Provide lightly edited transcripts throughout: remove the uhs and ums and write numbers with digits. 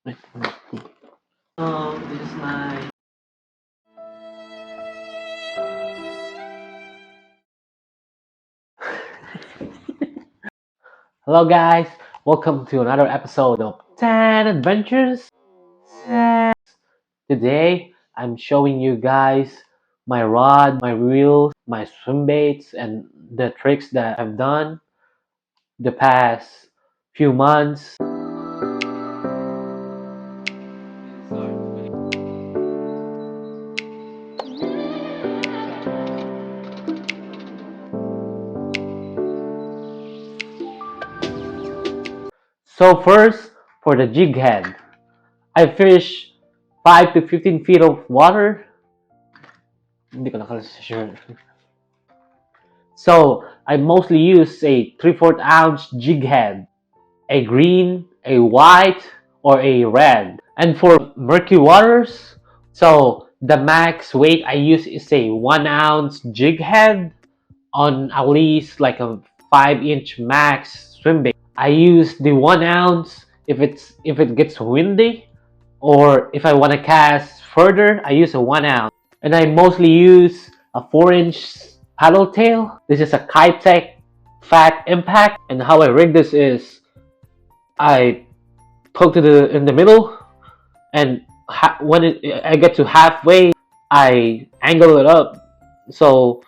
This is my. Hello, guys. Welcome to another episode of 10 Adventures. Today, I'm showing you guys my rod, my reels, my swim baits, and the tricks that I've done the past few months. So first, for the jig head, I fish 5 to 15 feet of water. Hindi ko sure. So I mostly use a 3/4 ounce jig head, a green, a white, or a red. And for murky waters, so the max weight I use is a 1 ounce jig head on at least like a 5-inch max swim bait. I use the 1 ounce if it gets windy, or if I want to cast further, I use a 1 ounce. And I mostly use a 4-inch paddle tail. This is a Kitech Fat Impact, and how I rig this is I poke to the in the middle, and when I get to halfway, I angle it up so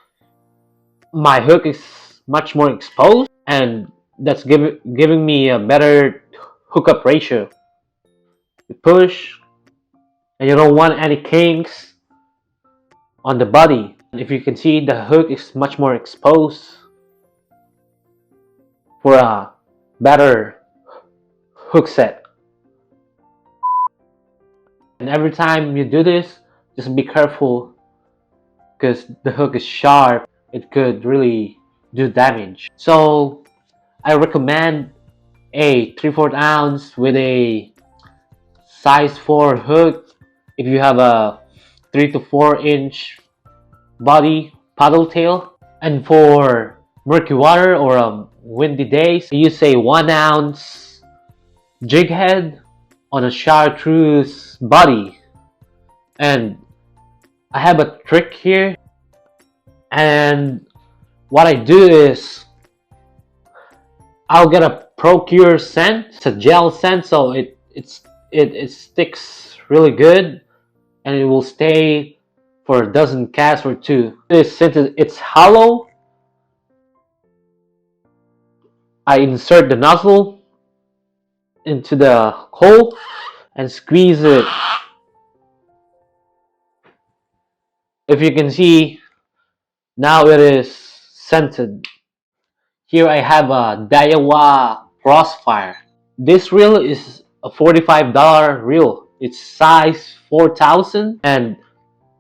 my hook is much more exposed, and that's giving me a better hookup ratio. You push, and you don't want any kinks on the body. If you can see, the hook is much more exposed for a better hook set. And every time you do this, just be careful because the hook is sharp. It could really do damage. So I recommend a 3/4 ounce with a size 4 hook if you have a 3 to 4-inch body paddle tail. And for murky water or windy days, I use a 1 ounce jig head on a chartreuse body. And I have a trick here, and what I do is I'll get a Procure scent. It's a gel scent, so it sticks really good, and it will stay for a dozen casts or two. Since it's hollow, I insert the nozzle into the hole and squeeze it. If you can see, now it is scented. Here I have a Daiwa Crossfire. This reel is a $45 reel. It's size 4000, and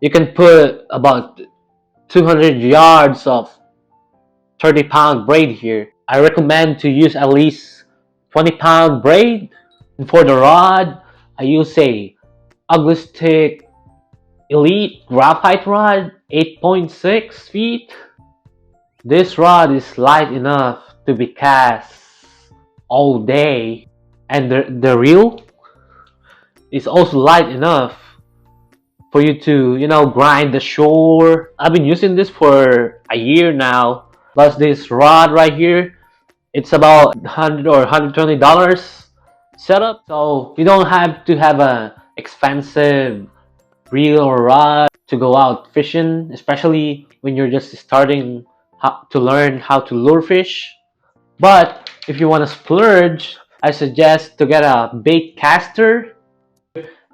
you can put about 200 yards of 30-pound braid here. I recommend to use at least 20-pound braid. And for the rod, I use a Ugly Stick Elite graphite rod, 8.6 feet. This rod is light enough to be cast all day, and the reel is also light enough for you to, grind the shore. I've been using this for a year now. Plus this rod right here, it's about $100 or $120 setup. So you don't have to have a expensive reel or rod to go out fishing, especially when you're just starting to learn how to lure fish. But if you want to splurge, I suggest to get a bait caster.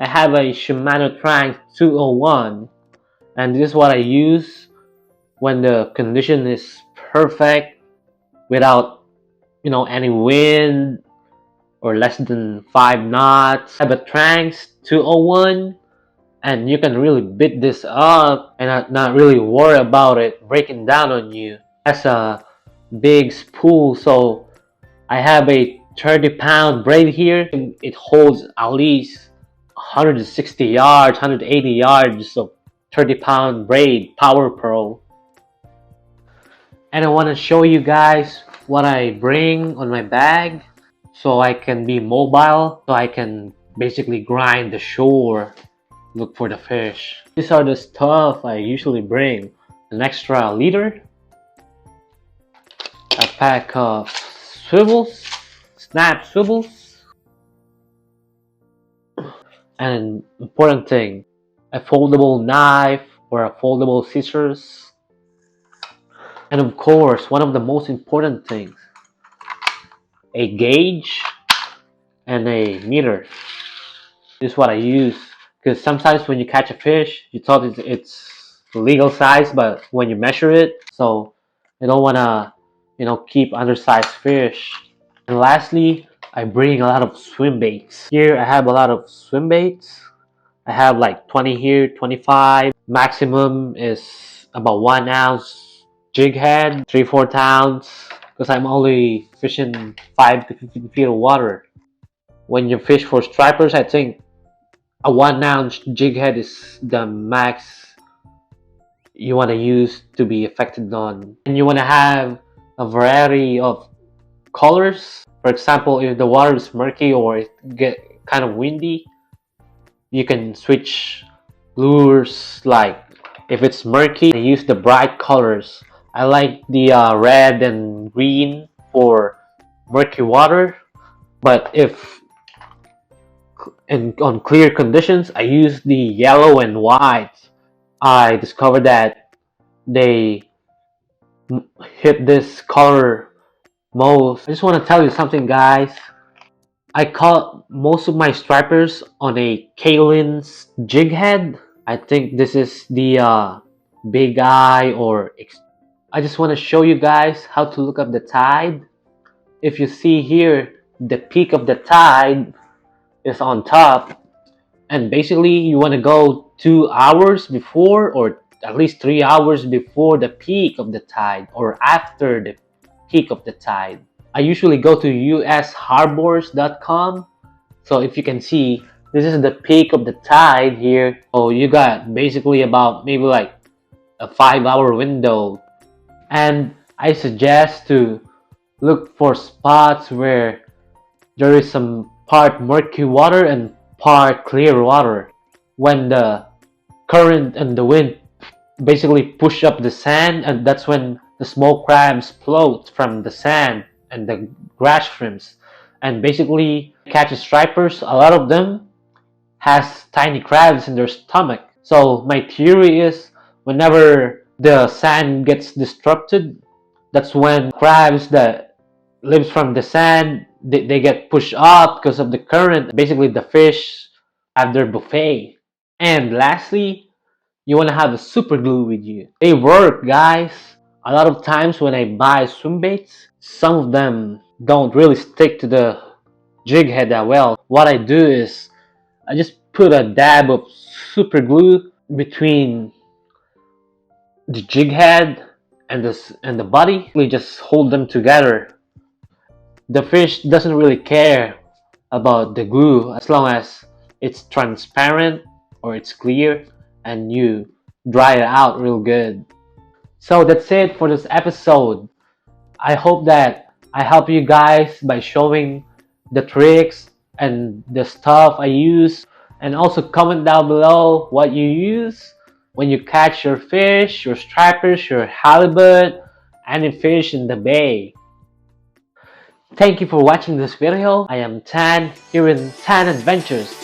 I have a Shimano Trank 201, and this is what I use when the condition is perfect without any wind or less than 5 knots. I have a Tranks 201, and you can really beat this up and not really worry about it breaking down on you. It has a big spool, so I have a 30-pound braid here. It holds at least 160 yards, 180 yards of 30-pound braid Power Pro. And I want to show you guys what I bring on my bag so I can be mobile, so I can basically grind the shore, look for the fish. These are the stuff I usually bring. An extra liter, a pack of swivels, snap swivels, and an important thing, a foldable knife or a foldable scissors, and of course, one of the most important things, a gauge and a meter. This is what I use because sometimes when you catch a fish, you thought it's the legal size, but when you measure it, so you don't wanna, keep undersized fish. And lastly, I bring a lot of swim baits. Here I have a lot of swim baits. I have like 20 here, 25. Maximum is about 1 ounce jig head, 3/4 ounce, because I'm only fishing 5 to 15 feet of water. When you fish for stripers, I think a 1 ounce jig head is the max you want to use to be affected on. And you want to have a variety of colors. For example, if the water is murky or it get kind of windy, you can switch lures. Like if it's murky, I use the bright colors. I like the red and green for murky water, but if on clear conditions, I use the yellow and white. I discovered that they hit this color most. I just want to tell you something, guys. I caught most of my stripers on a Kalin's jig head. I think this is the big eye or I just want to show you guys how to look up the tide. If you see here, the peak of the tide is on top, and basically you want to go 2 hours before or at least 3 hours before the peak of the tide or after the peak of the tide. I usually go to usharbors.com. So if you can see, this is the peak of the tide here. So you got basically about maybe like a 5 hour window. And I suggest to look for spots where there is some part murky water and part clear water. When the current and the wind basically push up the sand, and that's when the small crabs float from the sand and the grass shrimps and basically catch stripers. A lot of them has tiny crabs in their stomach. So my theory is whenever the sand gets disrupted, that's when crabs that lives from the sand, they get pushed up because of the current. Basically the fish have their buffet. And lastly, you want to have a super glue with you. They work, guys. A lot of times when I buy swim baits, some of them don't really stick to the jig head that well. What I do is I just put a dab of super glue between the jig head and the body. We just hold them together. The fish doesn't really care about the glue as long as it's transparent or it's clear and you dry it out real good. So that's it for this episode. I hope that I help you guys by showing the tricks and the stuff I use, and also comment down below what you use when you catch your fish, your stripers, your halibut, any fish in the bay. Thank you for watching this video. I am Tan here in Tan Adventures.